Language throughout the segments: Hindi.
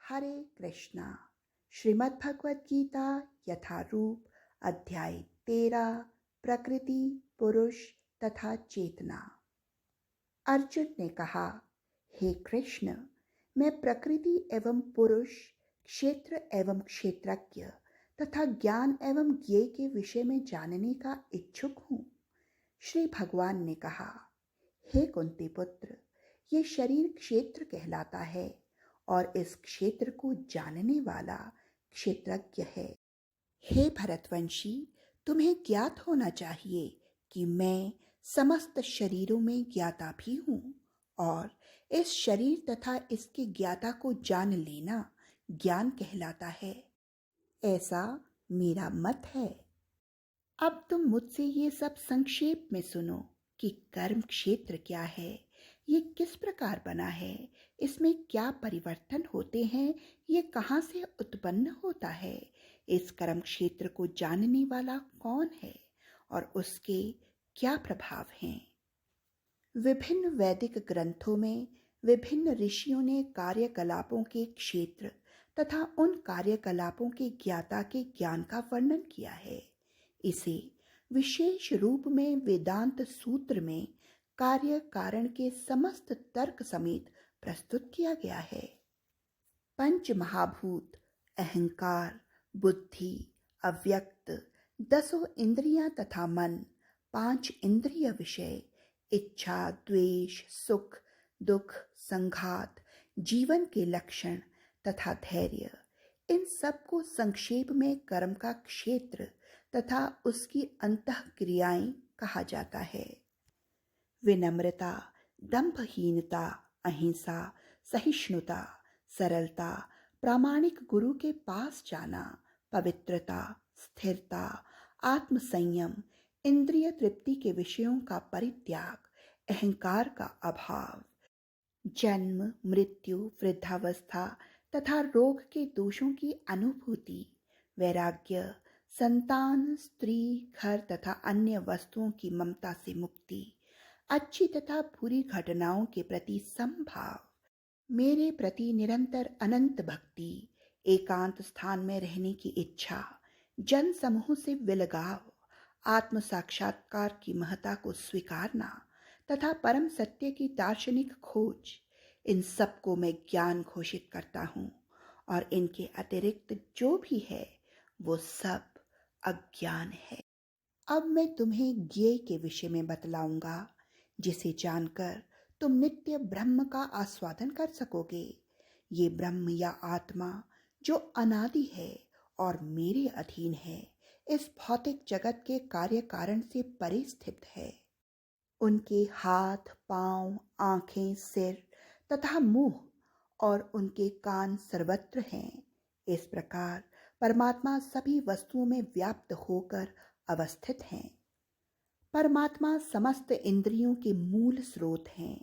हरे कृष्णा। श्रीमद् भगवद गीता यथारूप अध्याय 13 प्रकृति, पुरुष तथा चेतना। अर्जुन ने कहा, हे कृष्ण, मैं प्रकृति एवं पुरुष, क्षेत्र एवं क्षेत्रज्ञ तथा ज्ञान एवं ज्ञेय के विषय में जानने का इच्छुक हूँ। श्री भगवान ने कहा, हे कुंती पुत्र, ये शरीर क्षेत्र कहलाता है और इस क्षेत्र को जानने वाला क्षेत्रज्ञ है। हे भरतवंशी, तुम्हें ज्ञात होना चाहिए कि मैं समस्त शरीरों में ज्ञाता भी हूँ और इस शरीर तथा इसके ज्ञाता को जान लेना ज्ञान कहलाता है। ऐसा मेरा मत है। अब तुम मुझसे ये सब संक्षेप में सुनो कि कर्म क्षेत्र क्या है, ये किस प्रकार बना है, इसमें क्या परिवर्तन होते हैं, ये कहाँ से उत्पन्न होता है, इस कर्म क्षेत्र को जानने वाला कौन है और उसके क्या प्रभाव हैं। विभिन्न वैदिक ग्रंथों में विभिन्न ऋषियों ने कार्यकलापों के क्षेत्र तथा उन कार्यकलापों के ज्ञाता के ज्ञान का वर्णन किया है। इसे विशेष रूप में वेदांत सूत्र में कार्य कारण के समस्त तर्क समेत प्रस्तुत किया गया है। पंच महाभूत, अहंकार, बुद्धि, अव्यक्त, 10 इंद्रियां तथा मन, 5 इंद्रिय विषय, इच्छा, द्वेष, सुख, दुख, संघात, जीवन के लक्षण तथा धैर्य, इन सब को संक्षेप में कर्म का क्षेत्र तथा उसकी अंतःक्रियाएं कहा जाता है। विनम्रता, दंभहीनता, अहिंसा, सहिष्णुता, सरलता, प्रामाणिक गुरु के पास जाना, पवित्रता, स्थिरता, आत्मसंयम, इंद्रिय तृप्ति के विषयों का परित्याग, अहंकार का अभाव, जन्म, मृत्यु, वृद्धावस्था तथा रोग के दोषों की अनुभूति, वैराग्य, संतान, स्त्री, घर तथा अन्य वस्तुओं की ममता से मुक्ति, अच्छी तथा बुरी घटनाओं के प्रति समभाव, मेरे प्रति निरंतर अनंत भक्ति, एकांत स्थान में रहने की इच्छा, जन समूह से विलगाव, आत्म साक्षात्कार की महत्ता को स्वीकारना तथा परम सत्य की दार्शनिक खोज, इन सब को मैं ज्ञान घोषित करता हूँ और इनके अतिरिक्त जो भी है वो सब अज्ञान है। अब मैं तुम्हें ज्ञेय के विषय में बतलाऊंगा, जिसे जानकर तुम नित्य ब्रह्म का आस्वादन कर सकोगे। ये ब्रह्म या आत्मा जो अनादि है और मेरे अधीन है, इस भौतिक जगत के कार्य कारण से परे स्थित है। उनके हाथ, पांव, आंखें, सिर तथा मुंह और उनके कान सर्वत्र हैं। इस प्रकार परमात्मा सभी वस्तुओं में व्याप्त होकर अवस्थित हैं। परमात्मा समस्त इंद्रियों के मूल स्रोत हैं,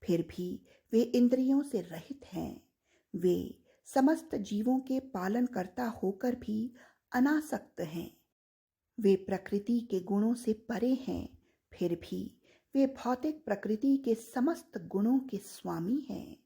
फिर भी वे इंद्रियों से रहित हैं। वे समस्त जीवों के पालनकर्ता होकर भी अनासक्त हैं। वे प्रकृति के गुणों से परे हैं, फिर भी वे भौतिक प्रकृति के समस्त गुणों के स्वामी हैं।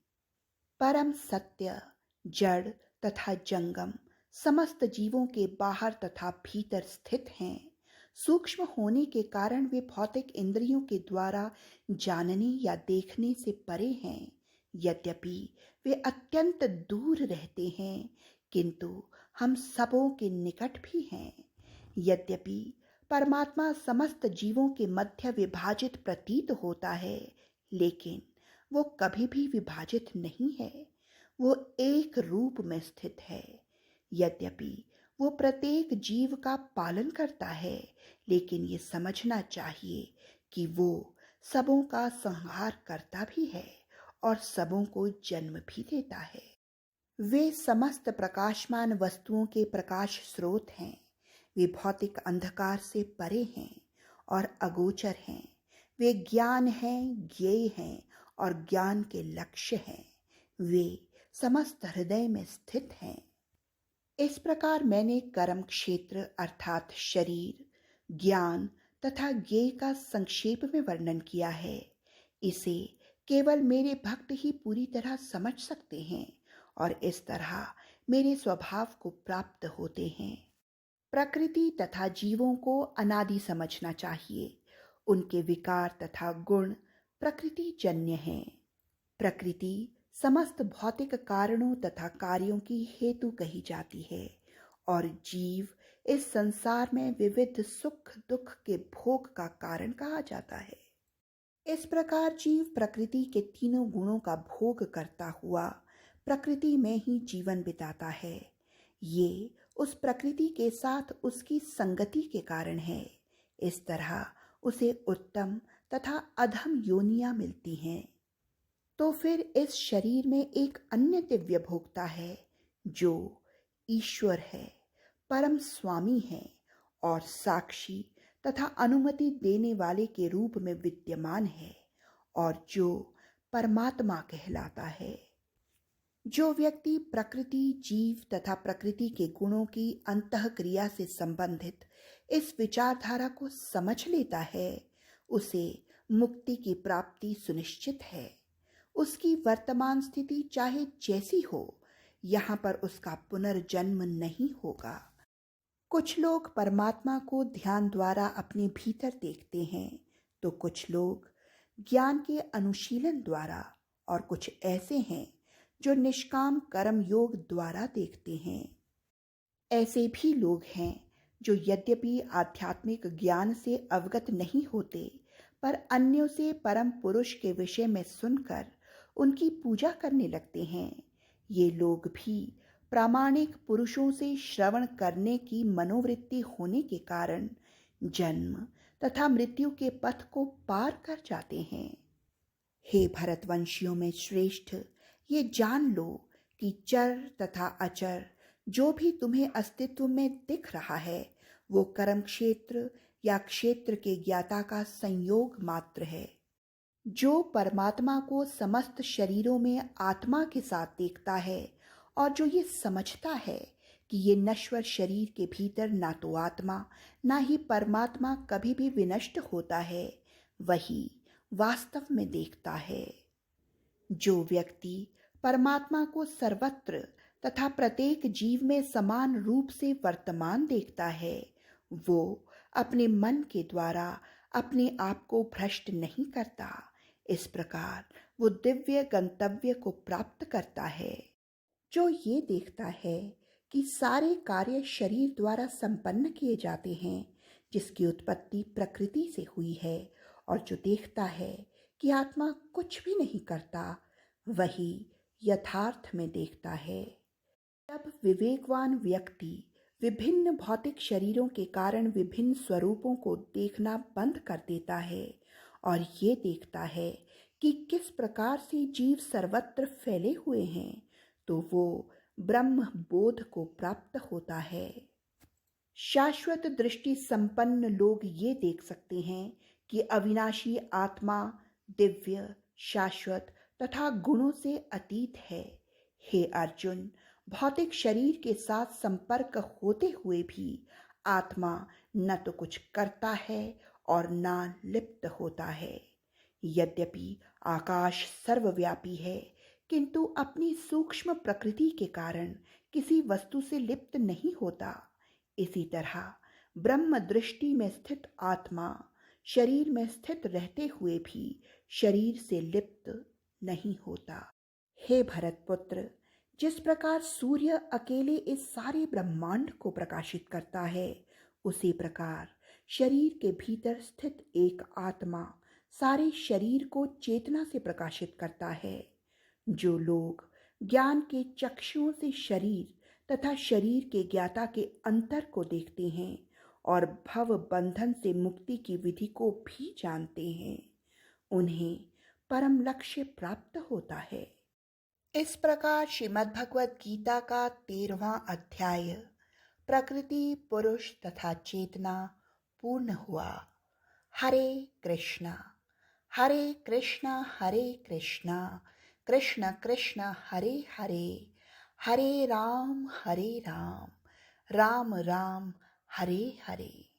परम सत्य, जड़ तथा जंगम समस्त जीवों के बाहर तथा भीतर स्थित हैं। सूक्ष्म होने के कारण वे भौतिक इंद्रियों के द्वारा जानने या देखने से परे हैं। यद्यपि वे अत्यंत दूर रहते हैं, किंतु हम सबों के निकट भी हैं। यद्यपि परमात्मा समस्त जीवों के मध्य विभाजित प्रतीत होता है, लेकिन वो कभी भी विभाजित नहीं है। वो एक रूप में स्थित है। यद्यपि वो प्रत्येक जीव का पालन करता है, लेकिन ये समझना चाहिए कि वो सबों का संहार करता भी है और सबों को जन्म भी देता है। वे समस्त प्रकाशमान वस्तुओं के प्रकाश स्रोत हैं। वे भौतिक अंधकार से परे हैं और अगोचर हैं। वे ज्ञान हैं, ज्ञेय हैं और ज्ञान के लक्ष्य हैं। वे समस्त हृदय में स्थित हैं। इस प्रकार मैंने कर्म क्षेत्र अर्थात शरीर, ज्ञान तथा ज्ञेय का संक्षेप में वर्णन किया है। इसे केवल मेरे भक्त ही पूरी तरह समझ सकते हैं और इस तरह मेरे स्वभाव को प्राप्त होते हैं। प्रकृति तथा जीवों को अनादि समझना चाहिए। उनके विकार तथा गुण प्रकृति जन्य हैं। प्रकृति समस्त भौतिक कारणों तथा कार्यों की हेतु कही जाती है और जीव इस संसार में विविध सुख दुख के भोग का कारण कहा जाता है। इस प्रकार जीव प्रकृति के तीनों गुणों का भोग करता हुआ प्रकृति में ही जीवन बिताता है। ये उस प्रकृति के साथ उसकी संगति के कारण है। इस तरह उसे उत्तम तथा अधम योनियां मिलती हैं। तो फिर इस शरीर में एक अन्य दिव्य भोक्ता है जो ईश्वर है, परम स्वामी है और साक्षी तथा अनुमति देने वाले के रूप में विद्यमान है और जो परमात्मा कहलाता है। जो व्यक्ति प्रकृति, जीव तथा प्रकृति के गुणों की अंतःक्रिया से संबंधित इस विचारधारा को समझ लेता है, उसे मुक्ति की प्राप्ति सुनिश्चित है। उसकी वर्तमान स्थिति चाहे जैसी हो, यहाँ पर उसका पुनर्जन्म नहीं होगा। कुछ लोग परमात्मा को ध्यान द्वारा अपने भीतर देखते हैं, तो कुछ लोग ज्ञान के अनुशीलन द्वारा और कुछ ऐसे हैं जो निष्काम कर्म योग द्वारा देखते हैं। ऐसे भी लोग हैं जो यद्यपि आध्यात्मिक ज्ञान से अवगत नहीं होते, पर अन्यों से परम पुरुष के विषय में सुनकर उनकी पूजा करने लगते हैं। ये लोग भी प्रामाणिक पुरुषों से श्रवण करने की मनोवृत्ति होने के कारण जन्म तथा मृत्यु के पथ को पार कर जाते हैं। हे भरतवंशियों में श्रेष्ठ, ये जान लो कि चर तथा अचर जो भी तुम्हें अस्तित्व में दिख रहा है, वो कर्म क्षेत्र या क्षेत्र के ज्ञाता का संयोग मात्र है। जो परमात्मा को समस्त शरीरों में आत्मा के साथ देखता है और जो ये समझता है कि ये नश्वर शरीर के भीतर ना तो आत्मा ना ही परमात्मा कभी भी विनष्ट होता है, वही वास्तव में देखता है। जो व्यक्ति परमात्मा को सर्वत्र तथा प्रत्येक जीव में समान रूप से वर्तमान देखता है, वो अपने मन के द्वारा अपने आप को भ्रष्ट नहीं करता। इस प्रकार वो दिव्य गंतव्य को प्राप्त करता है। जो ये देखता है कि सारे कार्य शरीर द्वारा संपन्न किए जाते हैं, जिसकी उत्पत्ति प्रकृति से हुई है, और जो देखता है कि आत्मा कुछ भी नहीं करता, वही यथार्थ में देखता है। जब विवेकवान व्यक्ति विभिन्न भौतिक शरीरों के कारण विभिन्न स्वरूपों को देखना बंद कर देता है और ये देखता है कि किस प्रकार से जीव सर्वत्र फैले हुए हैं, तो वो ब्रह्म बोध को प्राप्त होता है। शाश्वत दृष्टि संपन्न लोग ये देख सकते हैं कि अविनाशी आत्मा दिव्य, शाश्वत तथा गुणों से अतीत है। हे अर्जुन, भौतिक शरीर के साथ संपर्क होते हुए भी आत्मा न तो कुछ करता है और न लिप्त होता है। यद्यपि आकाश सर्वव्यापी है, किंतु अपनी सूक्ष्म प्रकृति के कारण किसी वस्तु से लिप्त नहीं होता। इसी तरह ब्रह्म दृष्टि में स्थित आत्मा शरीर में स्थित रहते हुए भी शरीर से लिप्त नहीं होता। हे भरतपुत्र, जिस प्रकार सूर्य अकेले इस सारे ब्रह्मांड को प्रकाशित करता है, उसी प्रकार शरीर के भीतर स्थित एक आत्मा सारे शरीर को चेतना से प्रकाशित करता है। जो लोग ज्ञान के चक्षुओं से शरीर तथा शरीर के ज्ञाता के अंतर को देखते हैं और भव बंधन से मुक्ति की विधि को भी जानते हैं, उन्हें परम लक्ष्य प्राप्त होता है। इस प्रकार श्रीमद् भगवद गीता का 13वां अध्याय प्रकृति, पुरुष तथा चेतना पूर्ण हुआ। हरे कृष्णा हरे कृष्णा कृष्ण कृष्ण हरे हरे, हरे राम राम राम हरे हरे।